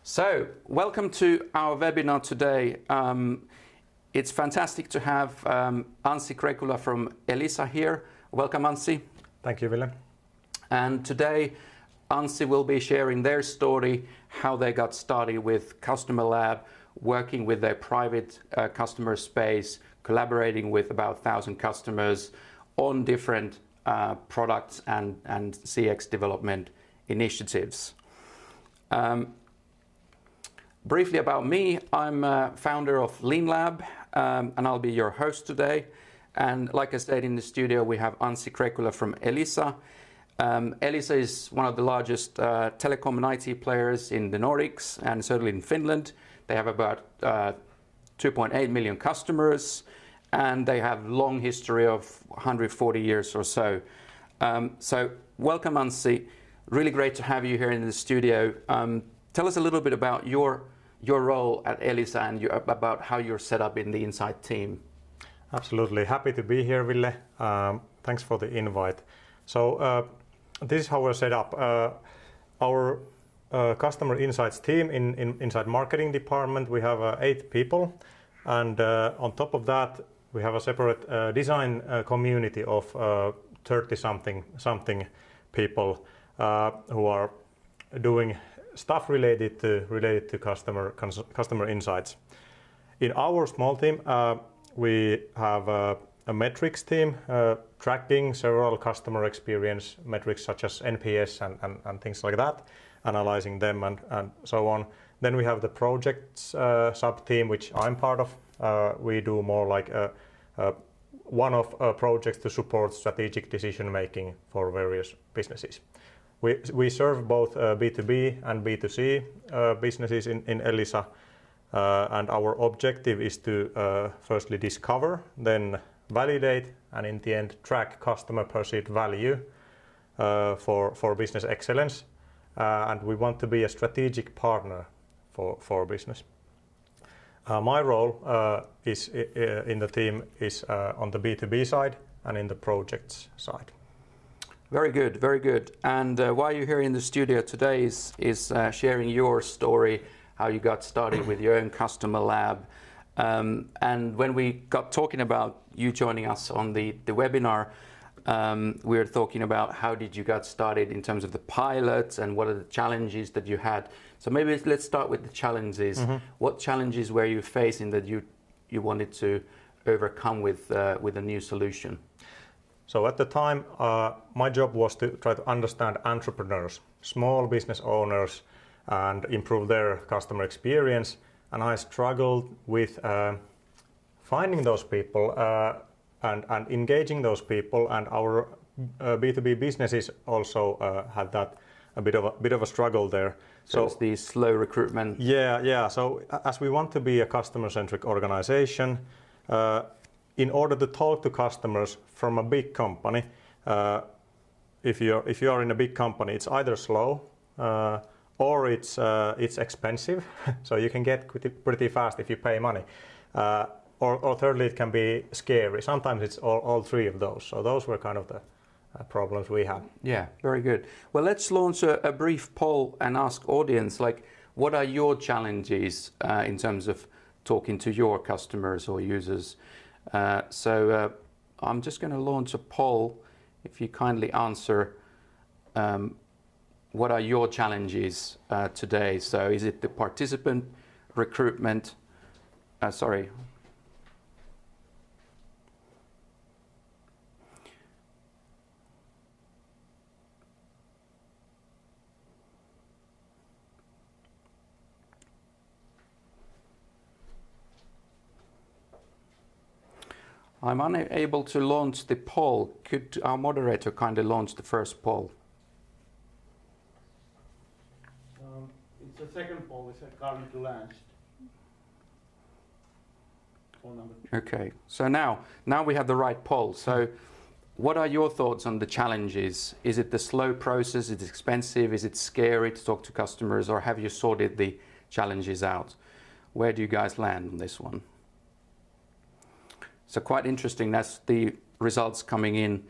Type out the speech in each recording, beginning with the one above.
So, welcome to our webinar today. It's fantastic to have Anssi Krekula from Elisa here. Welcome, Anssi. Thank you, Ville. And today, Anssi will be sharing their story, how they got started with Customer Lab, working with their private customer space, collaborating with about 1,000 customers on different products and CX development initiatives. Briefly about me, I'm a founder of Lean Lab, and I'll be your host today. And like I said, in the studio we have Anssi Krekula from Elisa. Elisa is one of the largest telecom and IT players in the Nordics and certainly in Finland. They have about 2.8 million customers, and they have long history of 140 years or so. So welcome, Anssi. Really great to have you here in the studio. Tell us a little bit about your role at Elisa and about how you're set up in the inside team. Absolutely. Happy to be here, Ville. Thanks for the invite. So this is how we're set up. Our customer insights team inside marketing department, we have 8 people. And on top of that, we have a separate design community of 30-something people who are doing stuff related to customer insights. In our small team, we have a metrics team tracking several customer experience metrics such as NPS and things like that, analyzing them and so on. Then we have the projects sub team, which I'm part of. We do more like one-off projects to support strategic decision making for various businesses. We serve both B2B and B2C businesses in Elisa, and our objective is to firstly discover, then validate, and in the end track customer perceived value for business excellence. And we want to be a strategic partner for business. My role is in the team is on the B2B side and in the projects side. Very good, very good. And why you're here in the studio today is sharing your story, how you got started with your own customer lab. And when we got talking about you joining us on the webinar, we were talking about how did you got started in terms of the pilots and what are the challenges that you had. So maybe let's start with the challenges. Mm-hmm. What challenges were you facing that you wanted to overcome with a new solution? So at the time, my job was to try to understand entrepreneurs, small business owners, and improve their customer experience. And I struggled with finding those people and engaging those people. And our B2B businesses also had that a bit of a struggle there. So it's the slow recruitment. Yeah. So as we want to be a customer-centric organization, in order to talk to customers from a big company, if you are in a big company, it's either slow or it's expensive, so you can get pretty fast if you pay money, or thirdly, it can be scary. Sometimes it's all 3 of those. So those were kind of the problems we had. Yeah, very good. Well, let's launch a brief poll and ask audience, like, what are your challenges in terms of talking to your customers or users? So I'm just going to launch a poll. If you kindly answer, what are your challenges today? So is it the participant recruitment? Sorry. I'm unable to launch the poll. Could our moderator kindly launch the first poll? It's the second poll. It's currently launched. Poll number 2. Okay. So now we have the right poll. So what are your thoughts on the challenges? Is it the slow process? Is it expensive? Is it scary to talk to customers? Or have you sorted the challenges out? Where do you guys land on this one? So quite interesting, that's the results coming in.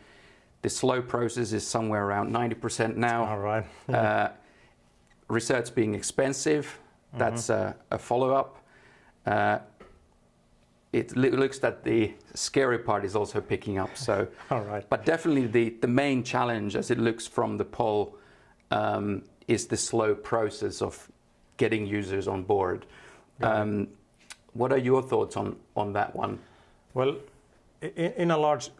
The slow process is somewhere around 90% now. All right. Research being expensive, That's a follow-up. It looks that the scary part is also picking up. So, All right. But definitely the main challenge, as it looks from the poll, is the slow process of getting users on board. What are your thoughts on that one? Well, in a large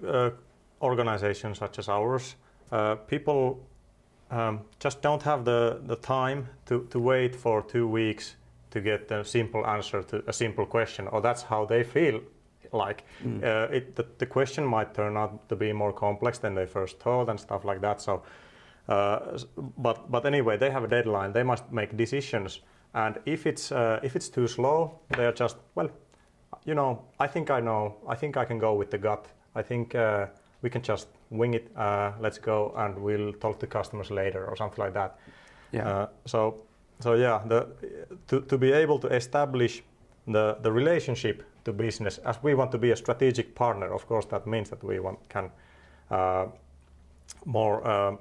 organization such as ours, people just don't have the time to wait for 2 weeks to get a simple answer to a simple question, or that's how they feel like. The question might turn out to be more complex than they first thought and stuff like that. So, but anyway, they have a deadline. They must make decisions, and if it's too slow, they are just, well, you know, I think I know. I think I can go with the gut. I think we can just wing it. Let's go, and we'll talk to customers later or something like that. Yeah. So yeah, to be able to establish the relationship to business, as we want to be a strategic partner, of course, that means that we can more.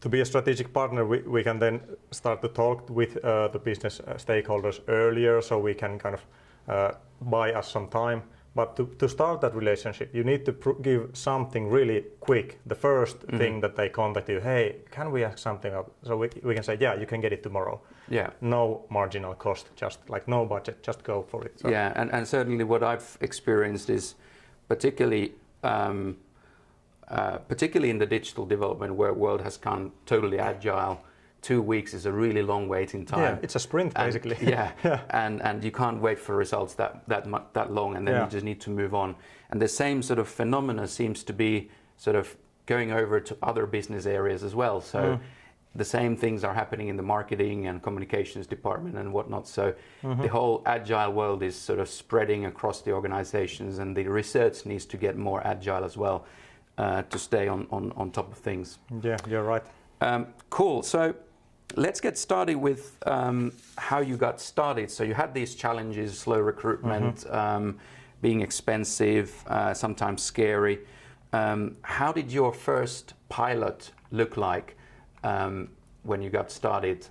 To be a strategic partner, we can then start to talk with the business stakeholders earlier, so we can kind of buy us some time. But to start that relationship, you need to give something really quick. The first thing that they contact you, hey, can we ask something up? So we can say, yeah, you can get it tomorrow. Yeah. No marginal cost, just like no budget, just go for it. So. Yeah, and certainly what I've experienced is particularly in the digital development where world has gone totally agile, 2 weeks is a really long waiting time. Yeah, it's a sprint basically. And you can't wait for results that long, and then you just need to move on. And the same sort of phenomena seems to be sort of going over to other business areas as well. So the same things are happening in the marketing and communications department and whatnot. So the whole agile world is sort of spreading across the organizations, and the research needs to get more agile as well to stay on top of things. Yeah, you're right. Cool. So let's get started with how you got started. So you had these challenges, slow recruitment, being expensive, sometimes scary. How did your first pilot look like when you got started?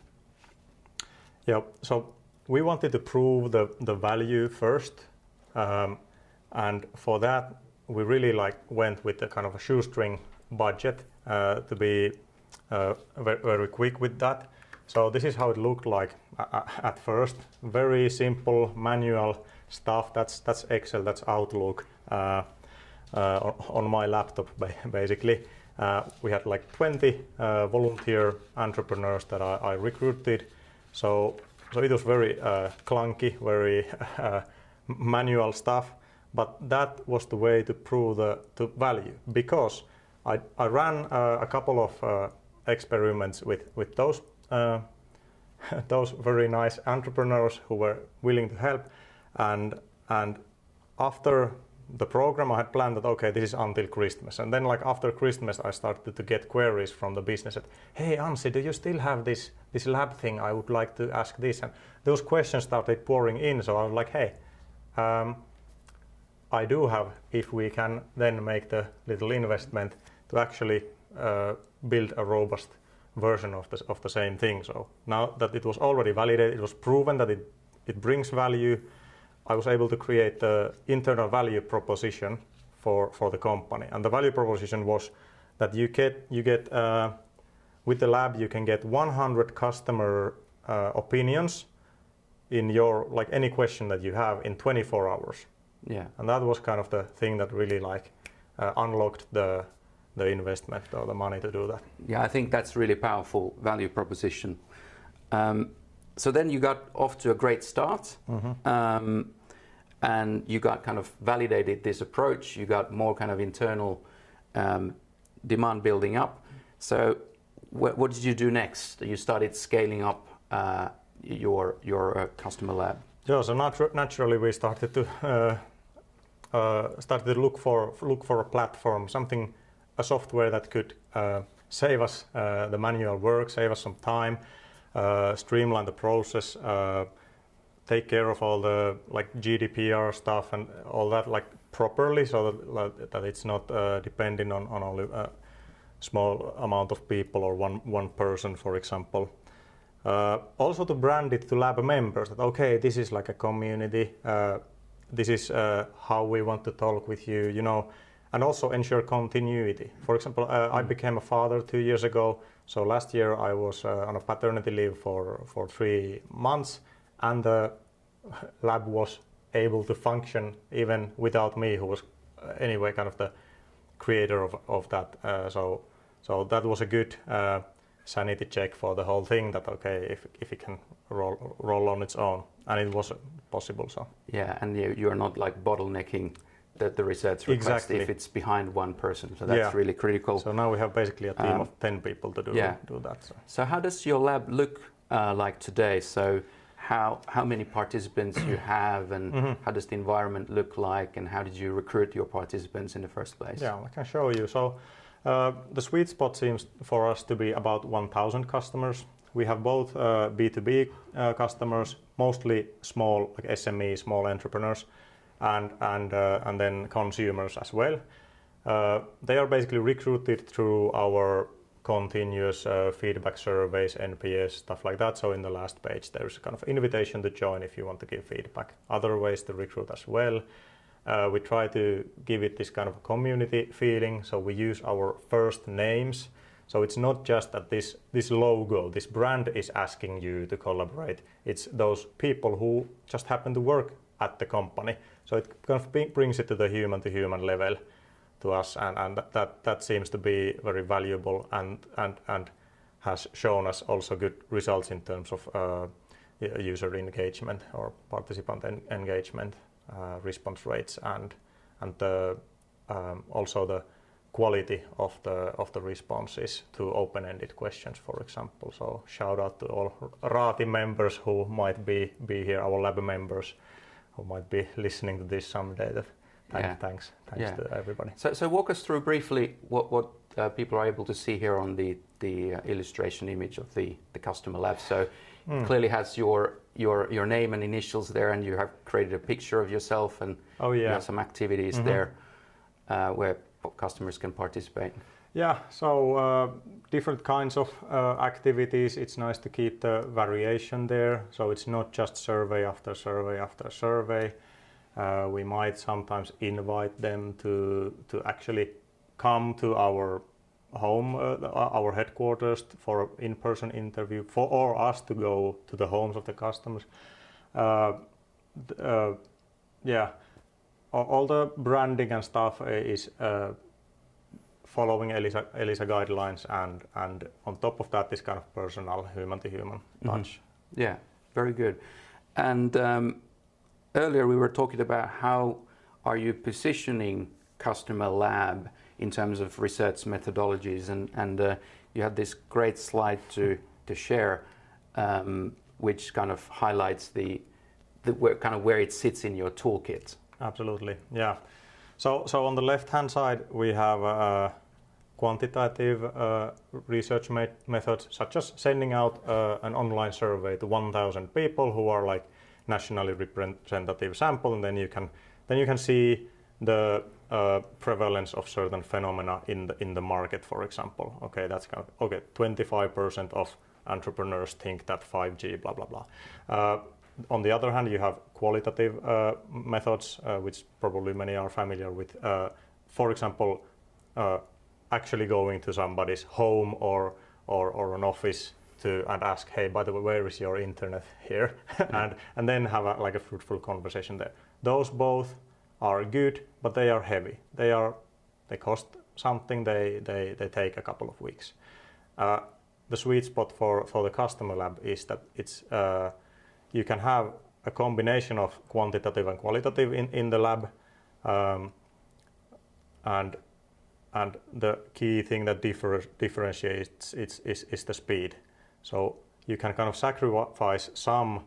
Yeah, so we wanted to prove the value first, and for that we really went with a kind of a shoestring budget to be very quick with that. So this is how it looked like at first. Very simple manual stuff. That's Excel, that's Outlook on my laptop basically. We had 20 volunteer entrepreneurs that I recruited. So it was very clunky, very manual stuff. But that was the way to prove the value, because I ran a couple of experiments with those those very nice entrepreneurs who were willing to help, and after the program I had planned that okay, this is until Christmas, and then after Christmas I started to get queries from the business that, hey Anssi, do you still have this lab thing? I would like to ask this, and those questions started pouring in. So I was like, hey, I do have, if we can then make the little investment to actually build a robust version of the same thing. So now that it was already validated, it was proven that it brings value, I was able to create the internal value proposition for the company. And the value proposition was that you get with the lab you can get 100 customer opinions in your any question that you have in 24 hours. Yeah. And that was kind of the thing that really unlocked the investment or the money to do that. Yeah, I think that's really powerful value proposition. So then you got off to a great start, and you got kind of validated this approach. You got more kind of internal demand building up. So what did you do next? You started scaling up your customer lab. Yeah, so naturally we started to look for a platform, a software that could save us the manual work, save us some time, streamline the process, take care of all the GDPR stuff and all that properly, so that it's not depending on only a small amount of people or one person, for example. Also to brand it to lab members that okay, this is like a community, this is how we want to talk with you, you know, and also ensure continuity. For example, I became a father 2 years ago, so last year I was on a paternity leave for 3 months, and the lab was able to function even without me, who was anyway kind of the creator of that. So that was a good sanity check for the whole thing, that okay, if it can roll on its own, and it was possible. So yeah, and you are not like bottlenecking the research request exactly. if it's behind one person, so that's really critical. So now we have basically a team of 10 people to do that. So how does your lab look like today? So how many participants you have, and how does the environment look like, and how did you recruit your participants in the first place? Yeah, I can show you. So the sweet spot seems for us to be about 1,000 customers. We have both B2B customers, mostly small, like SME, small entrepreneurs, and then consumers as well. They are basically recruited through our continuous feedback surveys, NPS, stuff like that. So in the last page, there's a kind of invitation to join if you want to give feedback. Other ways to recruit as well. We try to give it this kind of community feeling. So we use our first names. So it's not just that this logo, this brand is asking you to collaborate. It's those people who just happen to work at the company. So it kind of brings it to the human level to us, and that seems to be very valuable and has shown us also good results in terms of user engagement or participant engagement, response rates, and also the quality of the responses to open-ended questions, for example. So shout out to all Raati members who might be here, our lab members who might be listening to this someday. Thanks to everybody. So walk us through briefly what people are able to see here on the illustration image of the customer lab. So it clearly has your name and initials there, and you have created a picture of yourself, and you have some activities there where customers can participate. Yeah, so different kinds of activities. It's nice to keep the variation there, so it's not just survey after survey after survey. We might sometimes invite them to actually come to our home, our headquarters, for in-person interview, or us to go to the homes of the customers. All the branding and stuff is following Elisa guidelines, and on top of that, this kind of personal human-to-human touch. Yeah, very good. And earlier we were talking about how are you positioning customer lab in terms of research methodologies, and you had this great slide to share, which kind of highlights where it sits in your toolkit. Absolutely, yeah. So on the left-hand side, we have quantitative research methods, such as sending out an online survey to 1,000 people who are like nationally representative sample, and then you can see the prevalence of certain phenomena in the market, for example. Okay, that's kind of 25% of entrepreneurs think that 5G, blah blah blah. On the other hand, you have qualitative methods, which probably many are familiar with. For example, actually going to somebody's home or an office and ask, hey, by the way, where is your internet here? and then have a fruitful conversation there. Those both are good, but they are heavy. They cost something. They take a couple of weeks. The sweet spot for the customer lab is that it's you can have a combination of quantitative and qualitative in the lab, and the key thing that differentiates is the speed. So you can kind of sacrifice some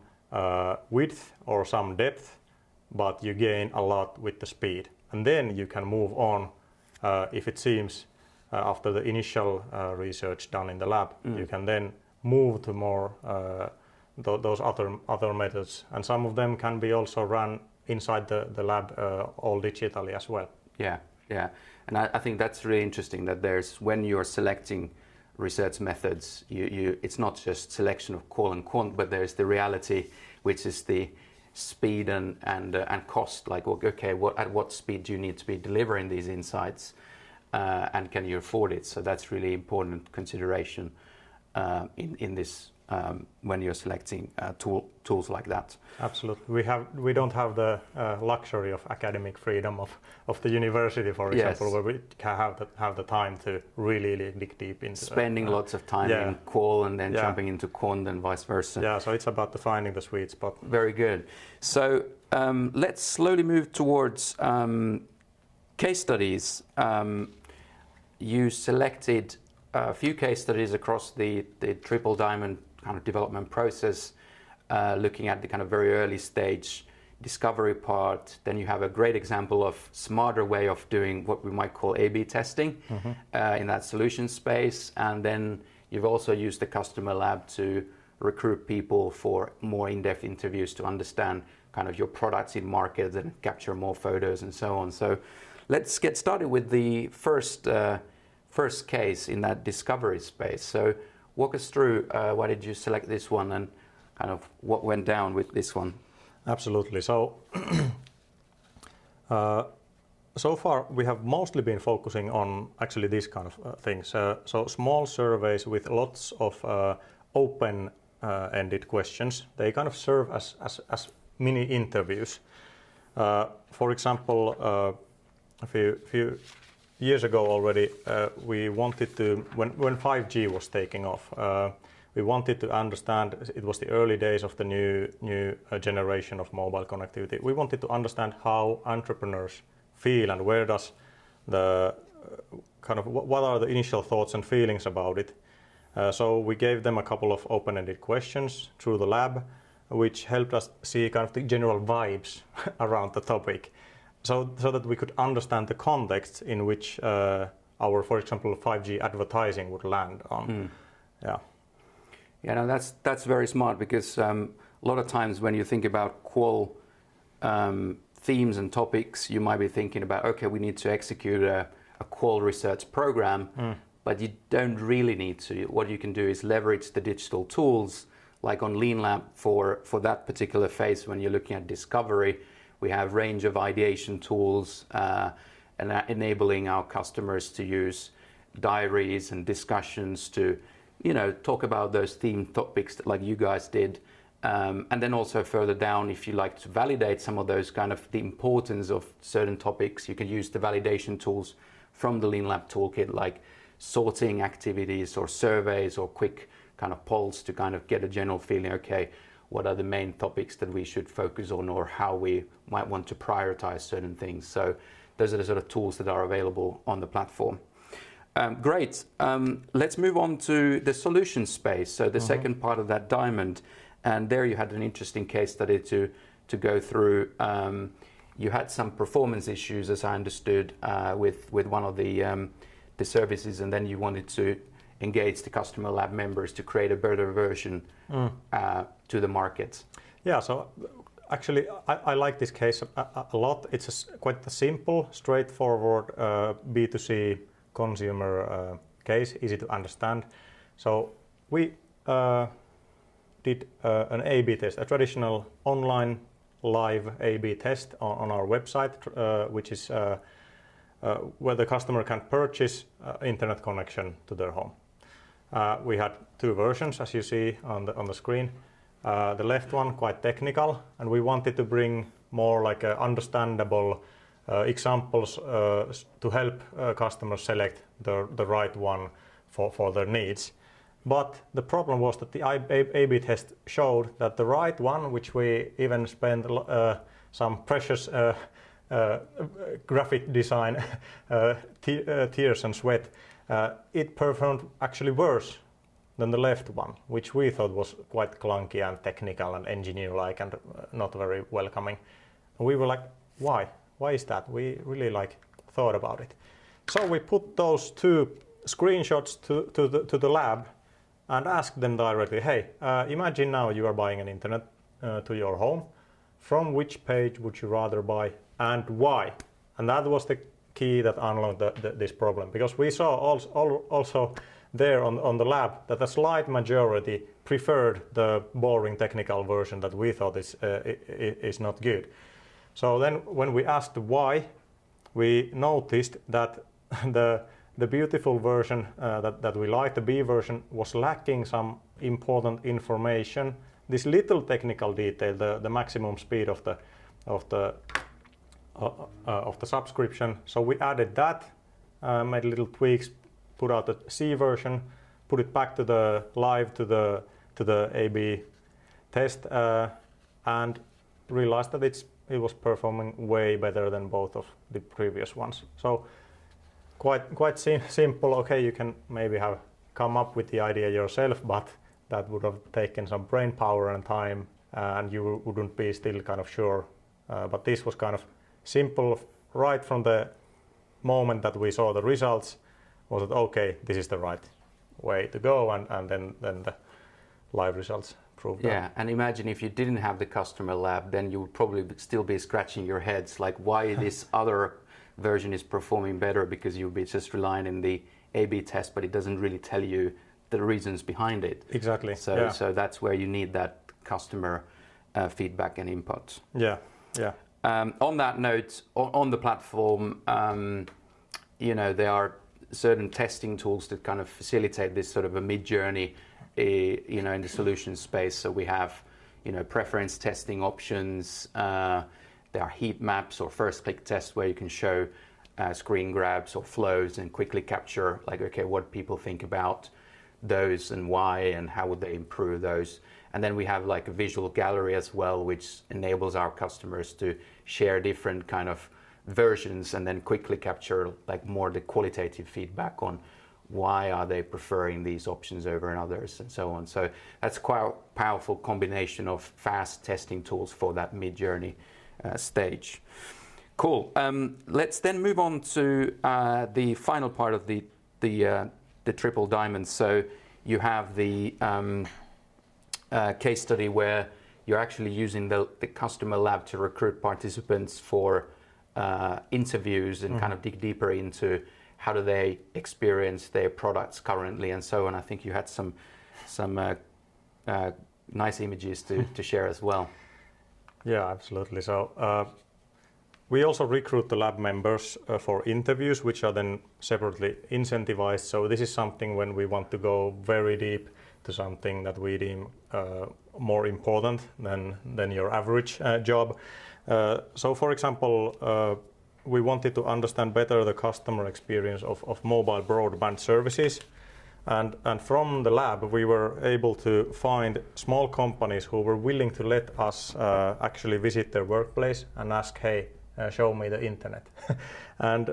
width or some depth, but you gain a lot with the speed. And then you can move on if it seems after the initial research done in the lab, you can then move to more those other methods, and some of them can be also run inside the lab all digitally as well. Yeah, and I think that's really interesting that when you're selecting research methods. It's not just selection of qual and quant, but there's the reality, which is the speed and cost. Like, okay, at what speed do you need to be delivering these insights, and can you afford it? So that's really important consideration in this when you're selecting tools like that. Absolutely. We don't have the luxury of academic freedom of the university, for example, Yes. where we can have the time to really dig deep into spending lots of time in qual and then jumping into quant and vice versa. Yeah, so it's about finding the sweet spot. Very good. So let's slowly move towards case studies. You selected a few case studies across the triple diamond kind of development process, looking at the kind of very early stage discovery part. Then you have a great example of smarter way of doing what we might call A/B testing in that solution space. And then you've also used the customer lab to recruit people for more in-depth interviews to understand kind of your products in markets and capture more photos and so on. So let's get started with the first case in that discovery space. So walk us through why did you select this one and kind of what went down with this one? Absolutely. So, so far we have mostly been focusing on actually these kind of things. So small surveys with lots of open-ended questions. They kind of serve as mini interviews. For example, a few years ago already, we wanted to, when 5G was taking off, we wanted to understand, it was the early days of the new generation of mobile connectivity. We wanted to understand how entrepreneurs feel and where does the kind of, what are the initial thoughts and feelings about it. So we gave them a couple of open-ended questions through the lab, which helped us see kind of the general vibes around the topic. So that we could understand the context in which our, for example, 5G advertising would land on. Yeah, no, that's very smart, because a lot of times when you think about qual themes and topics, you might be thinking about, okay, we need to execute a qual research program, but you don't really need to. What you can do is leverage the digital tools, like on LeanLab for that particular phase when you're looking at discovery. We have range of ideation tools and enabling our customers to use diaries and discussions to, talk about those themed topics that, like you guys did. And then also further down, if you like to validate some of those kind of the importance of certain topics, you can use the validation tools from the LeanLab toolkit, like sorting activities or surveys or quick kind of polls to kind of get a general feeling, okay, what are the main topics that we should focus on, or how we might want to prioritize certain things. So those are the sort of tools that are available on the platform. Great. Let's move on to the solution space. So the second part of that diamond, and there you had an interesting case study to go through. You had some performance issues, as I understood, with one of the services, and then you wanted to engage the customer lab members to create a better version to the market. Yeah, so actually I like this case a lot. It's quite a simple, straightforward B2C consumer case, easy to understand. So we did an A/B test, a traditional online live A/B test on our website, which is where the customer can purchase internet connection to their home. We had two versions, as you see on the screen. The left one quite technical, and we wanted to bring more like understandable examples to help customers select the right one for their needs. But the problem was that the A/B test showed that the right one, which we even spent some precious graphic design tears and sweat, it performed actually worse than the left one, which we thought was quite clunky and technical and engineer-like and not very welcoming. And we were like, why? Why is that? We really thought about it. So we put those two screenshots to the lab and asked them directly, hey, imagine now you are buying an internet to your home. From which page would you rather buy and why? And that was the key that unlocked this problem, because we saw also there on the lab that a slight majority preferred the boring technical version that we thought is not good. So then when we asked why, we noticed that the beautiful version that we liked, the B version, was lacking some important information. This little technical detail, the maximum speed of the subscription. So we added that, made little tweaks, put out the C version, put it back to the live to the A/B test, and realized that it was performing way better than both of the previous ones. So quite simple. Okay, you can maybe have come up with the idea yourself, but that would have taken some brain power and time, and you wouldn't be still kind of sure. But this was kind of simple right from the moment that we saw the results. Was that okay? This is the right way to go, and then the live results proved that. Yeah, and imagine if you didn't have the customer lab, then you would probably still be scratching your heads like why this other version is performing better, because you'll be just relying on the A/B test, but it doesn't really tell you the reasons behind it. Exactly. So that's where you need that customer feedback and input. Yeah. On that note, on the platform, there are certain testing tools that kind of facilitate this sort of a mid-journey, in the solution space. So we have, preference testing options. There are heat maps or first-click tests where you can show screen grabs or flows and quickly capture, like, okay, what people think about those and why and how would they improve those. And then we have like a visual gallery as well, which enables our customers to share different kind of versions and then quickly capture like more the qualitative feedback on why are they preferring these options over others and so on. So that's quite a powerful combination of fast testing tools for that mid-journey stage. Cool. Let's then move on to the final part of the triple diamond. So you have the case study where you're actually using the customer lab to recruit participants for interviews and kind of dig deeper into how do they experience their products currently and so on. I think you had some nice images to share as well. Yeah, absolutely. So we also recruit the lab members for interviews, which are then separately incentivized. So this is something when we want to go very deep to something that we deem more important than your average job. So for example, we wanted to understand better the customer experience of mobile broadband services. And from the lab, we were able to find small companies who were willing to let us actually visit their workplace and ask, hey, show me the internet. And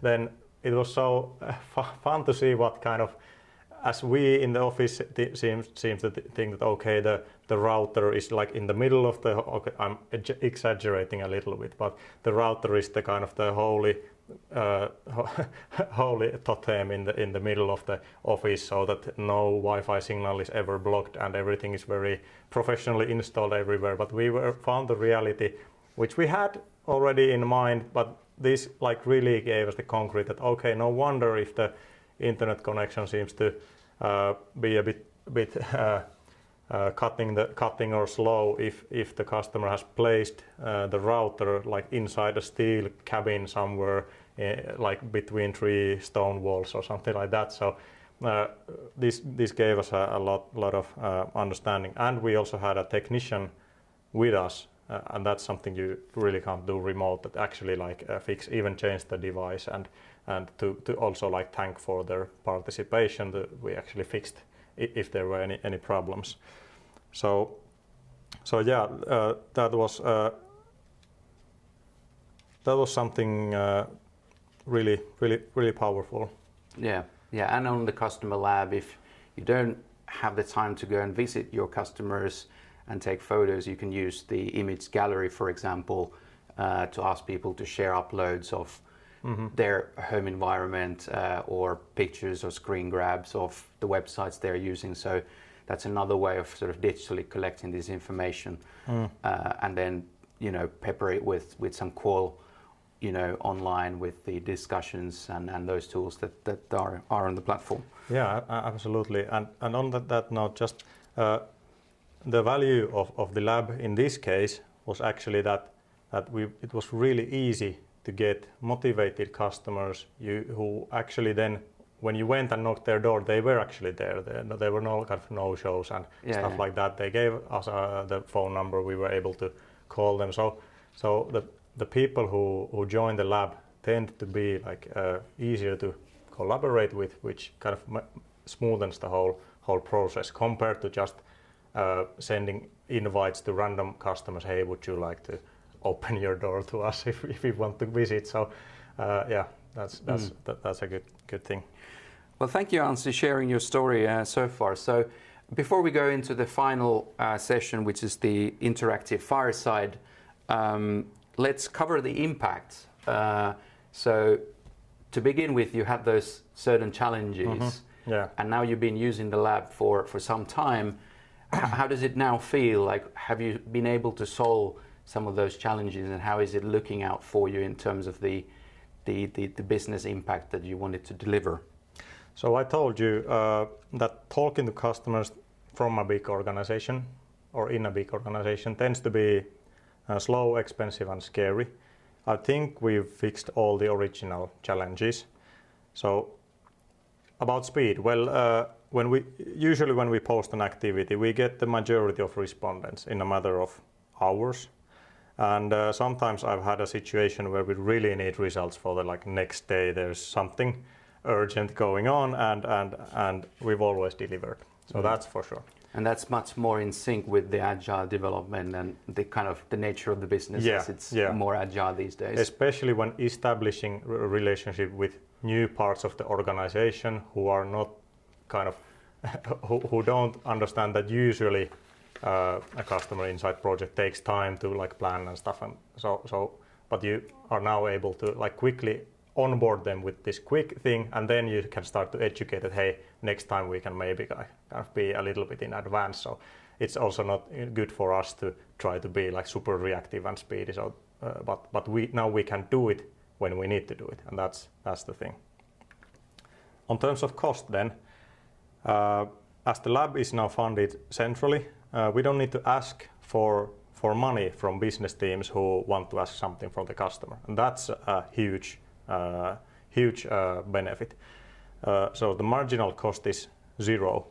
then it was so fun to see what kind of, as we in the office seems to think that, okay, the router is like in the middle of the, okay, I'm exaggerating a little bit, but the router is the kind of the holy totem in the middle of the office, so that no Wi-Fi signal is ever blocked and everything is very professionally installed everywhere. But we found the reality, which we had already in mind, but this like really gave us the concrete that, okay, no wonder if the internet connection seems to be a bit cutting or slow if the customer has placed the router like inside a steel cabin somewhere, like between 3 stone walls or something like that. So this gave us a lot of understanding, and we also had a technician with us, and that's something you really can't do remote. That actually like fix, even change the device, and to also like thank for their participation. We actually fixed if there were any problems. So yeah, that was something really powerful. Yeah, and on the customer lab, if you don't have the time to go and visit your customers and take photos, you can use the image gallery, for example, to ask people to share uploads of their home environment or pictures or screen grabs of the websites they're using. So that's another way of sort of digitally collecting this information and then pepper it with some cool online with the discussions and those tools that are on the platform. Yeah, absolutely. And on that note, just the value of the lab in this case was actually that it was really easy to get motivated customers who actually then, when you went and knocked their door, they were actually there. There were no kind of no-shows and stuff like that. They gave us the phone number. We were able to call them. So the people who join the lab tend to be like easier to collaborate with, which kind of smoothens the whole process compared to just sending invites to random customers. Hey, would you like to open your door to us if you want to visit? So yeah, that's a good thing. Well, thank you, Anssi, sharing your story so far. So before we go into the final session, which is the interactive fireside, let's cover the impact. So to begin with, you had those certain challenges, and now you've been using the lab for some time. How does it now feel? Like, have you been able to solve some of those challenges, and how is it looking out for you in terms of the business impact that you wanted to deliver? So I told you that talking to customers from a big organization or in a big organization tends to be slow, expensive, and scary. I think we've fixed all the original challenges. So about speed, well, when we post an activity, we get the majority of respondents in a matter of hours. And sometimes I've had a situation where we really need results for the next day. There's something urgent going on, and we've always delivered. So that's for sure. And that's much more in sync with the agile development and the kind of the nature of the business, as it's more agile these days. Especially when establishing a relationship with new parts of the organization who are not kind of who don't understand that usually a customer insight project takes time to plan and stuff, and so but you are now able to quickly onboard them with this quick thing, and then you can start to educate that, hey, next time we can maybe kind of be a little bit in advance. So it's also not good for us to try to be super reactive and speedy. So but we can do it when we need to do it, and that's the thing. On terms of cost, then, as the lab is now funded centrally, we don't need to ask for money from business teams who want to ask something from the customer, and that's a huge benefit. So the marginal cost is zero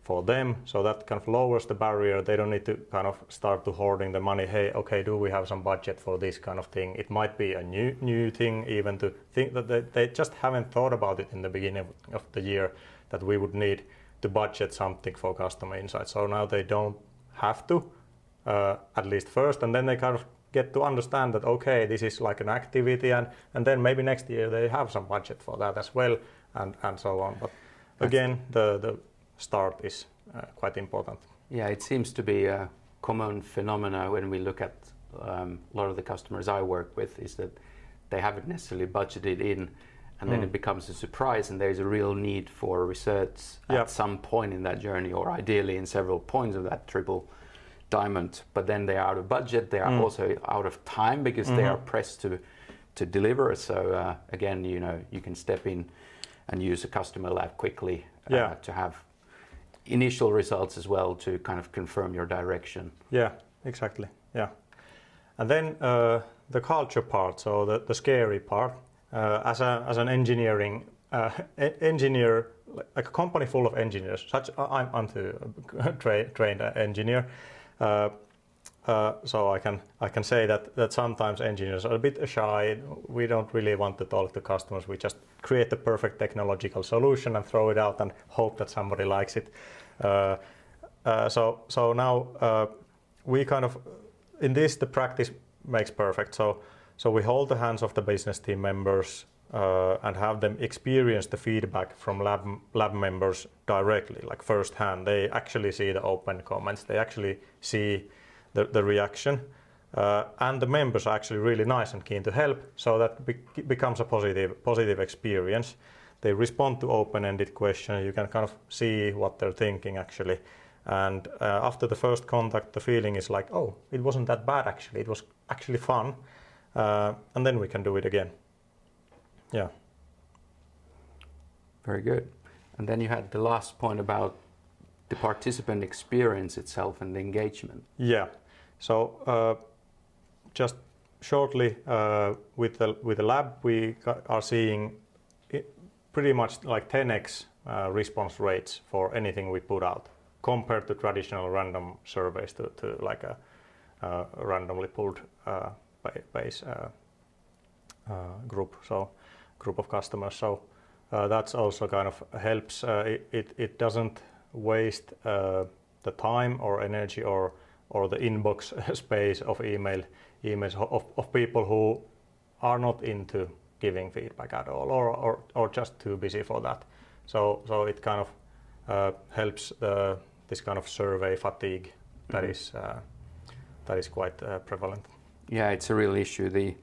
for them, so that kind of lowers the barrier. They don't need to kind of start to hoarding the money. Hey, okay, do we have some budget for this kind of thing? It might be a new thing, even to think that they just haven't thought about it in the beginning of the year that we would need to budget something for customer insights. So now they don't have to, at least first, and then they kind of get to understand that, okay, this is like an activity, and then maybe next year they have some budget for that as well, and so on. But again, the start is quite important. Yeah, it seems to be a common phenomena when we look at a lot of the customers I work with, is that they haven't necessarily budgeted in, and then it becomes a surprise, and there's a real need for research at some point in that journey, or ideally in several points of that triple diamond. But then they are out of budget, they are also out of time, because they are pressed to deliver. So again, you can step in and use a customer lab quickly to have initial results as well, to kind of confirm your direction. Yeah, exactly. Yeah. And then the culture part, so the scary part. As an engineer, like a company full of engineers, I'm too trained engineer, so I can say that sometimes engineers are a bit shy. We don't really want to talk to customers. We just create the perfect technological solution and throw it out and hope that somebody likes it. So now we kind of, in this, the practice makes perfect. So we hold the hands of the business team members and have them experience the feedback from lab members directly, like firsthand. They actually see the open comments. They actually see the reaction. And the members are actually really nice and keen to help, so that becomes a positive experience. They respond to open-ended questions. You can kind of see what they're thinking actually. And after the first contact, the feeling is like, oh, it wasn't that bad actually. It was actually fun. and then we can do it again. Yeah. Very good. And then you had the last point about the participant experience itself and the engagement. Yeah. So just shortly, with the lab, we are seeing pretty much like 10x response rates for anything we put out compared to traditional random surveys to like a randomly pulled base group of customers. So that's also kind of helps. It doesn't waste the time or energy or the inbox space of emails of people who are not into giving feedback at all or just too busy for that. So it kind of helps this kind of survey fatigue that is quite prevalent. Yeah, it's a real issue, the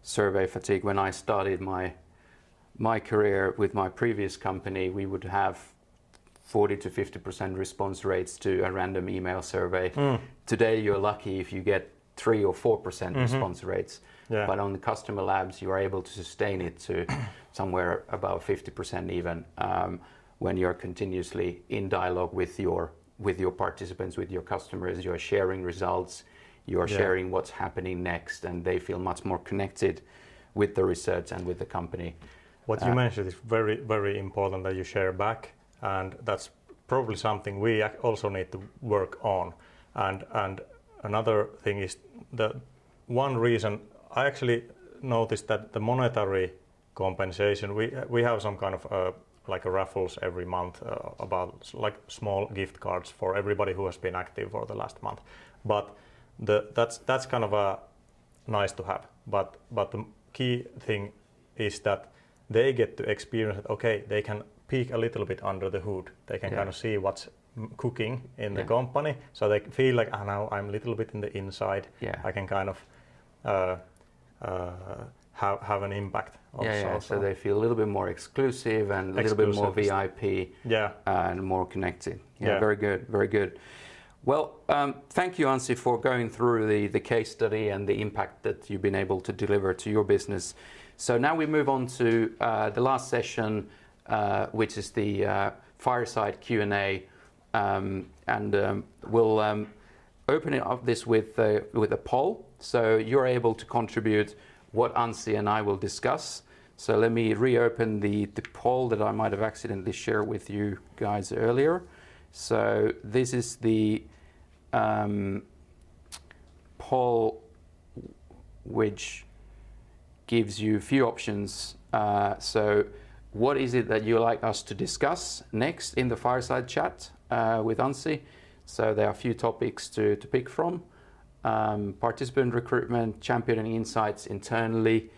survey fatigue. When I started my career with my previous company, we would have 40 to 50% response rates to a random email survey. Today you're lucky if you get 3 or 4% response rates. Yeah. But on the customer labs, you are able to sustain it to somewhere about 50% even, when you're continuously in dialogue with your participants, with your customers. You're sharing results, you're sharing what's happening next, and they feel much more connected with the research and with the company. What you mentioned is very, very important, that you share back, and that's probably something we also need to work on. And another thing is the one reason I actually noticed that the monetary compensation, we have some kind of like a raffles every month about like small gift cards for everybody who has been active for the last month. But that's kind of a nice to have. But the key thing is that they get to experience that, okay, they can peek a little bit under the hood. They can kind of see what's cooking in the company, so they feel like, now I'm a little bit in the inside. I can kind of have an impact also. So they feel a little bit more exclusive and a little bit more VIP and more connected. Very good, very good. Well, thank you, Anssi, for going through the case study and the impact that you've been able to deliver to your business. So now we move on to the last session, which is the fireside Q&A, and we'll open it up this with a poll. So you're able to contribute what Anssi and I will discuss. So let me reopen the poll that I might have accidentally shared with you guys earlier. So this is the poll which gives you a few options. So what is it that you like us to discuss next in the fireside chat with Anssi? So there are a few topics to pick from. Participant recruitment, championing insights internally,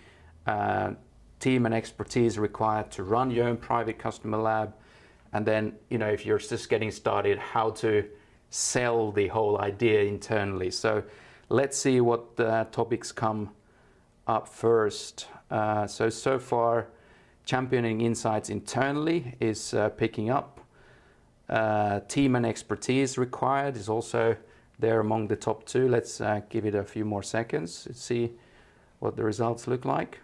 team and expertise required to run your own private customer lab, and then, if you're just getting started, how to sell the whole idea internally. So let's see what topics come up first. So far, championing insights internally is picking up. Team and expertise required is also there among the top 2. Let's give it a few more seconds to see what the results look like.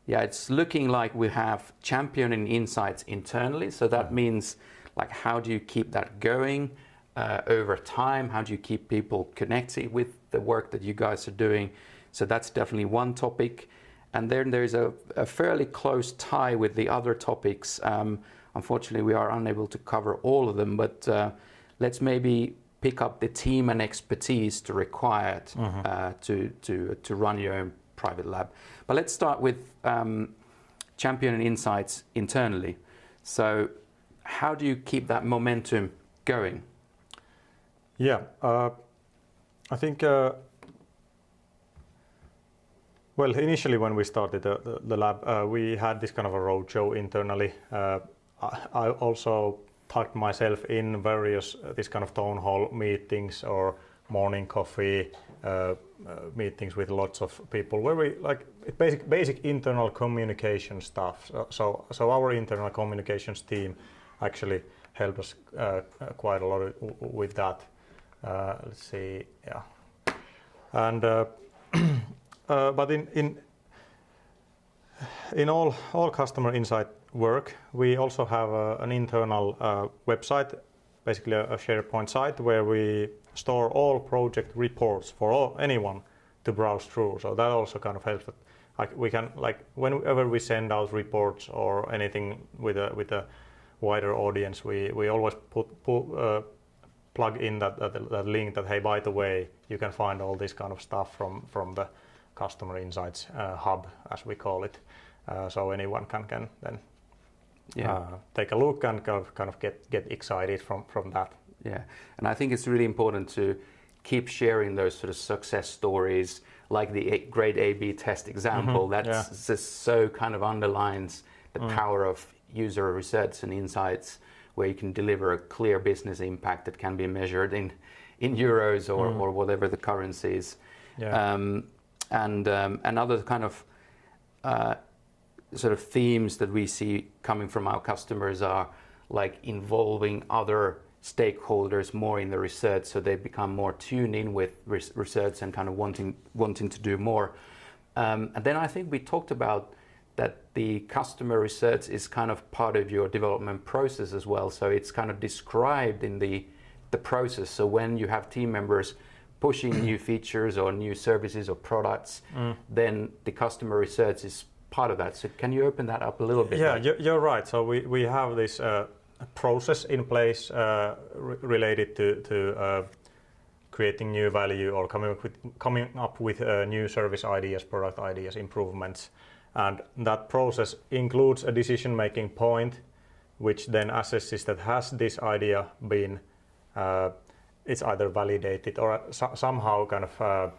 It's looking like we have championing insights internally. So that means, like, how do you keep that going over time? How do you keep people connected with the work that you guys are doing? So that's definitely one topic. And then there's a fairly close tie with the other topics. Unfortunately, we are unable to cover all of them, but let's maybe pick up the team and expertise required to run your own private lab. But let's start with championing insights internally. So how do you keep that momentum going? I think initially when we started the lab, we had this kind of a roadshow internally. I also tucked myself in various this kind of town hall meetings or morning coffee meetings with lots of people, where we like basic internal communication stuff. So our internal communications team actually helped us quite a lot with that. let's see, yeah. And but in all customer insight work, we also have an internal website, basically a SharePoint site where we store all project reports for anyone to browse through. So that also kind of helps. That we can, like, whenever we send out reports or anything with a wider audience, we always plug in that link that, hey, by the way, you can find all this kind of stuff from the customer insights hub, as we call it. So anyone can then take a look and kind of get excited from that. Yeah, and I think it's really important to keep sharing those sort of success stories, like the great A/B test example. That's just so kind of underlines the power of user research and insights, where you can deliver a clear business impact that can be measured in euros or whatever the currency is. Yeah. And other kind of sort of themes that we see coming from our customers are like involving other stakeholders more in the research, so they become more tuned in with research and kind of wanting to do more. And then I think we talked about that the customer research is kind of part of your development process as well. So it's kind of described in the process. So when you have team members pushing new features or new services or products, then the customer research is part of that. So can you open that up a little bit? Yeah, you're right. So we have this process in place related to creating new value or coming up with new service ideas, product ideas, improvements. And that process includes a decision-making point, which then assesses that has this idea been, it's either validated or somehow kind of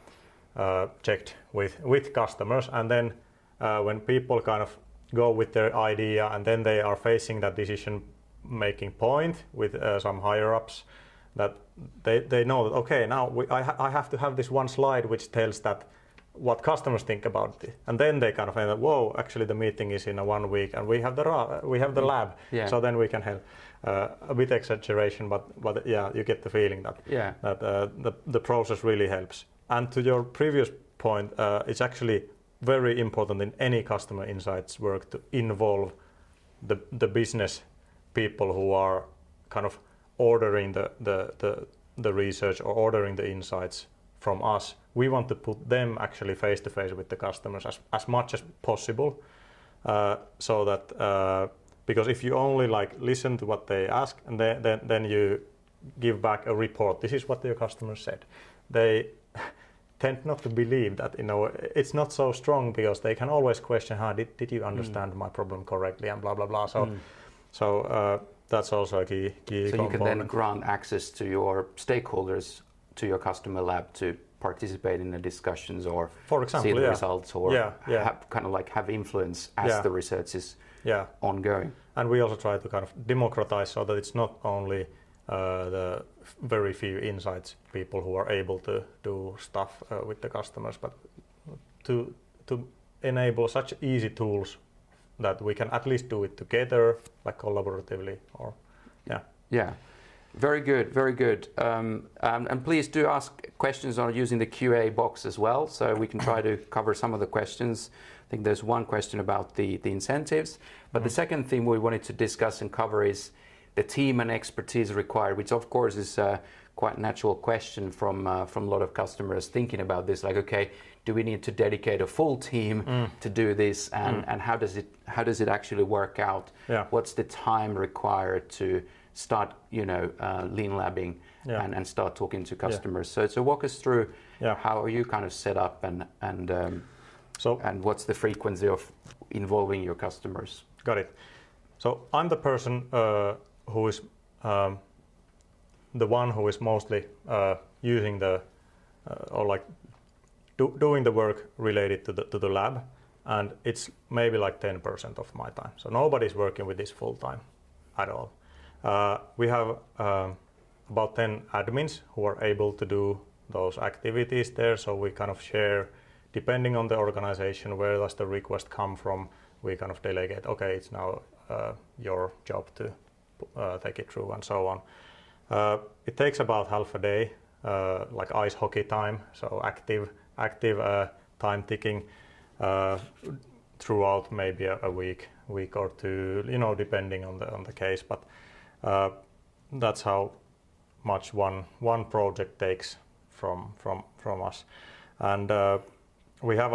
checked with customers. And then when people kind of go with their idea and then they are facing that decision-making point with some higher-ups, that they know that, okay, now I have to have this one slide which tells that what customers think about it, and then they kind of find that, whoa, actually the meeting is in 1 week, and we have the lab, so then we can help. A bit exaggeration, but yeah, you get the feeling that the process really helps. And to your previous point, it's actually very important in any customer insights work to involve the business people who are kind of ordering the research or ordering the insights from us. We want to put them actually face to face with the customers as much as possible, so that because if you only like listen to what they ask and then you give back a report, this is what your customers said, they tend not to believe that. It's not so strong, because they can always question, did you understand my problem correctly, and blah blah blah. So that's also a key so component. You can then grant access to your stakeholders, to your customer lab, to participate in the discussions, or for example, see the results, or have influence as the research is ongoing. And we also try to kind of democratize, so that it's not only the very few insights people who are able to do stuff with the customers, but to enable such easy tools that we can at least do it together, like collaboratively, or Yeah. Very good, very good. And please do ask questions on using the QA box as well, so we can try to cover some of the questions. I think there's one question about the incentives, but the second thing we wanted to discuss and cover is the team and expertise required, which of course is a quite natural question from a lot of customers thinking about this. Like, okay, do we need to dedicate a full team to do this, and how does it actually work out? What's the time required to start, lean labbing and start talking to customers? So walk us through how are you kind of set up, and what's the frequency of involving your customers? Got it. So I'm the person who is the one who is mostly using doing the work related to the lab, and it's maybe like 10% of my time. So nobody's working with this full time at all. We have about 10 admins who are able to do those activities there. So we kind of share, depending on the organization, where does the request come from, we kind of delegate, okay, it's now your job to take it through, and so on. It takes about half a day like ice hockey time, so active time ticking throughout maybe a week or two, depending on the case. But that's how much one project takes from us. And we have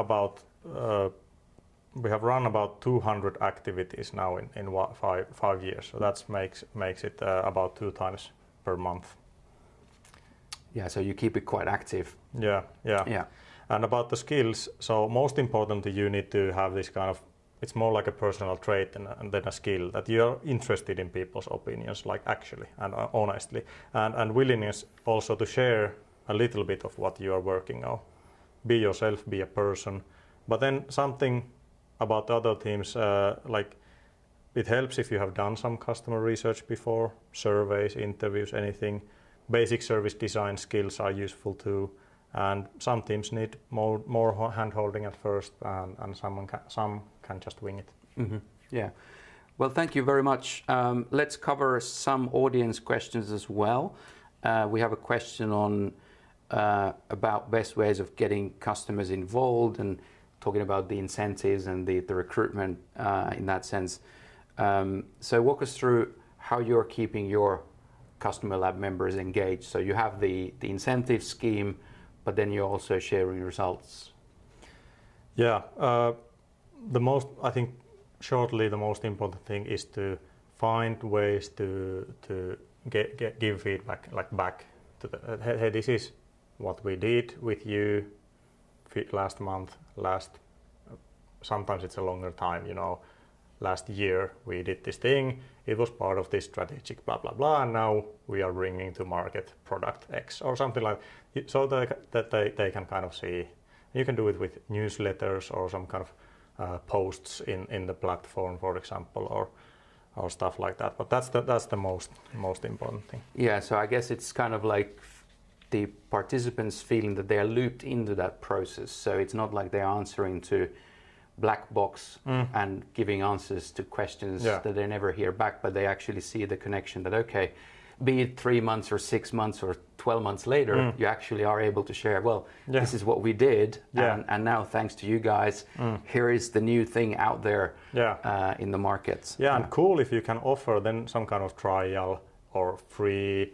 run about 200 activities now in 5 years. So that makes it about 2 times per month. Yeah, so you keep it quite active. Yeah. And about the skills, so most importantly, you need to have this kind of, it's more like a personal trait and then a skill, that you are interested in people's opinions, like actually and honestly, and willingness also to share a little bit of what you are working on. Be yourself, be a person. But then something about the other teams, like it helps if you have done some customer research before, surveys, interviews, anything. Basic service design skills are useful too. And some teams need more hand-holding at first, and some can just wing it. Mm-hmm. Yeah. Well, thank you very much. Let's cover some audience questions as well. We have a question on about best ways of getting customers involved and talking about the incentives and the recruitment in that sense. So walk us through how you're keeping your customer lab members engaged. So you have the incentive scheme, but then you're also sharing results. Yeah, I think shortly the most important thing is to find ways to give feedback, like back to hey, this is what we did with you last month, sometimes it's a longer time, last year we did this thing, it was part of this strategic blah blah blah, and now we are bringing to market product X or something like that, so that they can kind of see. You can do it with newsletters or some kind of posts in the platform, for example, or stuff like that. But that's the most important thing. Yeah, so I guess it's kind of like the participants feeling that they are looped into that process. So it's not like they're answering to black box and giving answers to questions that they never hear back, but they actually see the connection that, okay, be it 3 months or 6 months or 12 months later, you actually are able to share, well, this is what we did, and now thanks to you guys, here is the new thing out there in the markets. Yeah, and cool if you can offer then some kind of trial or free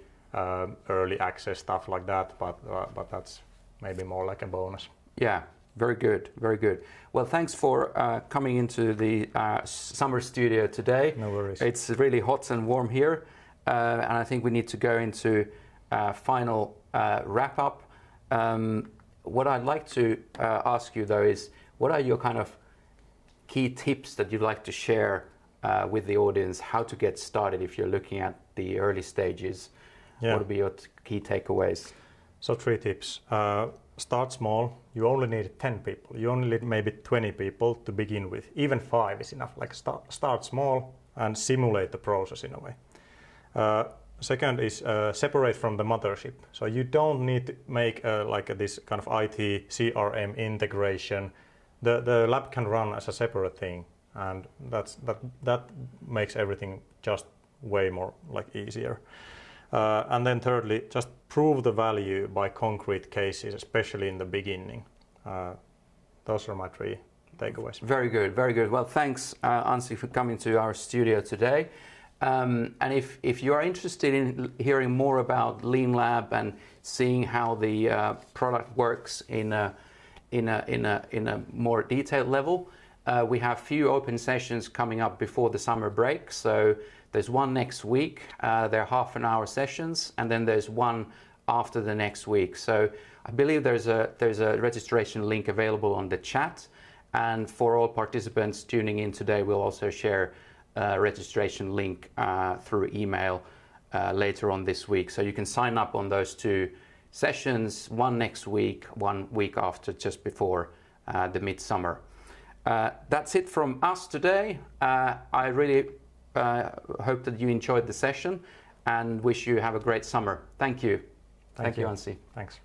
early access, stuff like that, but that's maybe more like a bonus. Yeah, very good, very good. Well, thanks for coming into the summer studio today. No worries. It's really hot and warm here. And I think we need to go into final wrap up. What I'd like to ask you though is, what are your kind of key tips that you'd like to share with the audience, how to get started if you're looking at the early stages? What would be your key takeaways? So 3 tips. Start small. You only need 10 people. You only need maybe 20 people to begin with. Even 5 is enough. Like start small and simulate the process in a way. Second is separate from the mothership. So you don't need to make this kind of IT CRM integration. The lab can run as a separate thing, and that makes everything just way more easier. And then thirdly, just prove the value by concrete cases, especially in the beginning. Those are my 3 takeaways. Very good, very good. Well, thanks, Anssi, for coming to our studio today. And if you are interested in hearing more about Lean Lab and seeing how the product works in a more detailed level, we have few open sessions coming up before the summer break. So there's one next week. They're half-an-hour sessions, and then there's one after the next week. So I believe there's a registration link available on the chat, and for all participants tuning in today, we'll also share registration link through email later on this week. So you can sign up on those 2 sessions, one next week, one week after, just before the midsummer. That's it from us today. I really hope that you enjoyed the session and wish you have a great summer. Thank you. Thank you, Anssi. Thanks.